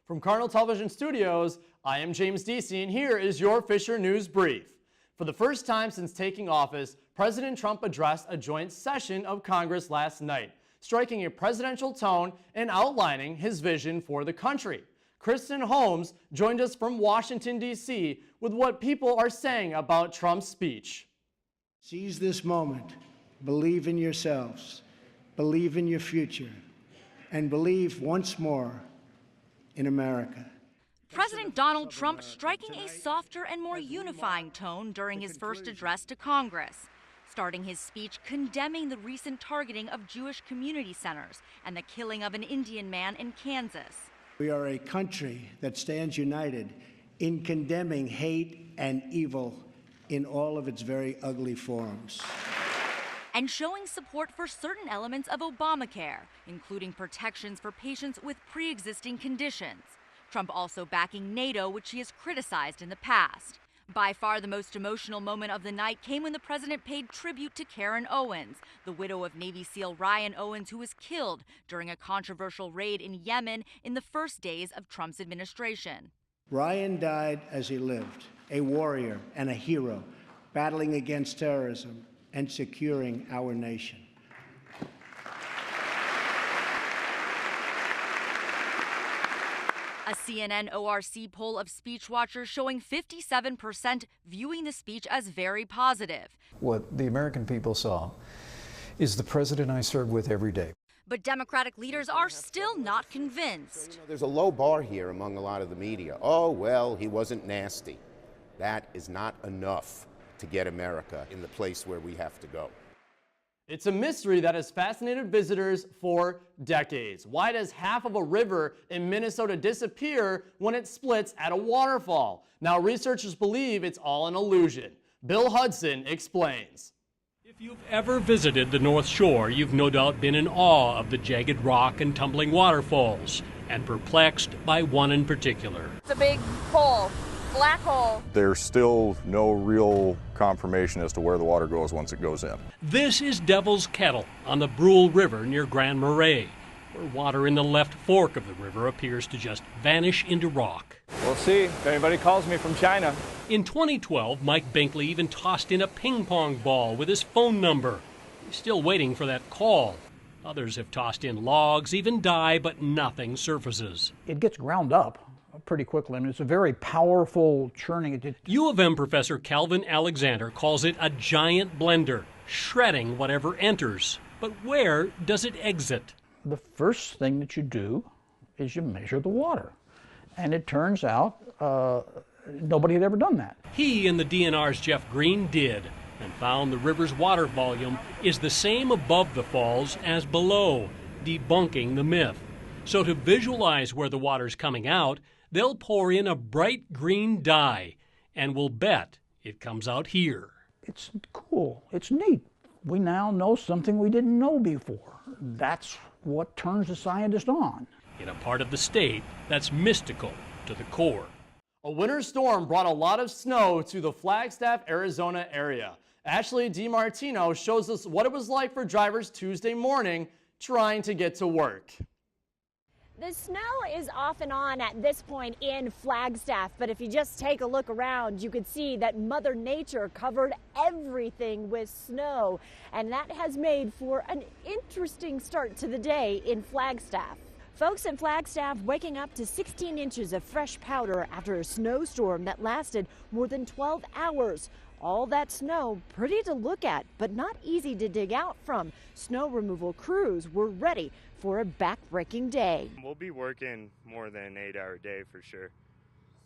From Cardinal Television Studios, I am James Deasy, and here is your Fisher News Brief. For the first time since taking office, President Trump addressed a joint session of Congress last night, striking a presidential tone and outlining his vision for the country. Kristen Holmes joined us from Washington, D.C. with what people are saying about Trump's speech. Seize this moment, believe in yourselves, believe in your future, and believe once more in America. President Donald Trump striking a softer and more unifying tone during his first address to Congress, starting his speech condemning the recent targeting of Jewish community centers and the killing of an Indian man in Kansas. We are a country that stands united in condemning hate and evil in all of its very ugly forms. And showing support for certain elements of Obamacare, including protections for patients with pre-existing conditions. Trump also backing NATO, which he has criticized in the past. By far the most emotional moment of the night came when the president paid tribute to Karen Owens, the widow of Navy SEAL Ryan Owens, who was killed during a controversial raid in Yemen in the first days of Trump's administration. Ryan died as he lived, a warrior and a hero, battling against terrorism and securing our nation. A CNN ORC poll of speech watchers showing 57% viewing the speech as very positive. What the American people saw is the president I serve with every day. But Democratic leaders are still not convinced. There's a low bar here among a lot of the media. Oh, well, he wasn't nasty. That is not enough to get America in the place where we have to go. It's a mystery that has fascinated visitors for decades. Why does half of a river in Minnesota disappear when it splits at a waterfall? Now, researchers believe it's all an illusion. Bill Hudson explains. If you've ever visited the North Shore, you've no doubt been in awe of the jagged rock and tumbling waterfalls, and perplexed by one in particular. It's a big hole. Black hole. There's still no real confirmation as to where the water goes once it goes in. This is Devil's Kettle on the Brule River near Grand Marais, where water in the left fork of the river appears to just vanish into rock. We'll see if anybody calls me from China. In 2012, Mike Binkley even tossed in a ping pong ball with his phone number. He's still waiting for that call. Others have tossed in logs, even dye, but nothing surfaces. It gets ground up pretty quickly. I mean, it's a very powerful churning. U of M professor Calvin Alexander calls it a giant blender, shredding whatever enters. But where does it exit? The first thing that you do is you measure the water. And it turns out nobody had ever done that. He and the DNR's Jeff Green did, and found the river's water volume is the same above the falls as below, debunking the myth. So to visualize where the water's coming out, they'll pour in a bright green dye, and we'll bet it comes out here. It's cool. It's neat. We now know something we didn't know before. That's what turns the scientist on. In a part of the state that's mystical to the core. A winter storm brought a lot of snow to the Flagstaff, Arizona area. Ashley DiMartino shows us what it was like for drivers Tuesday morning trying to get to work. The snow is off and on at this point in Flagstaff, but if you just take a look around, you could see that Mother Nature covered everything with snow, and that has made for an interesting start to the day in Flagstaff. Folks in Flagstaff waking up to 16 inches of fresh powder after a snowstorm that lasted more than 12 hours. All that snow pretty to look at, but not easy to dig out from. Snow removal crews were ready for a backbreaking day. We'll be working more than an 8-hour day for sure.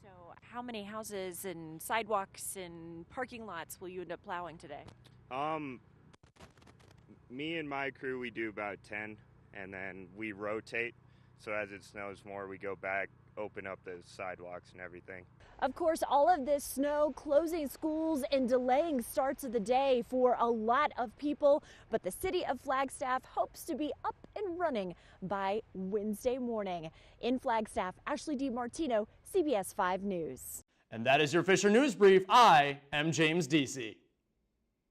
So how many houses and sidewalks and parking lots will you end up plowing today? Me and my crew, we do about 10, and then we rotate. So as it snows more, we go back, open up the sidewalks and everything. Of course, all of this snow closing schools and delaying starts of the day for a lot of people, but the city of Flagstaff hopes to be up and running by Wednesday morning. In Flagstaff, Ashley DiMartino, CBS 5 News. And that is your Fisher News Brief. I am James Deasy.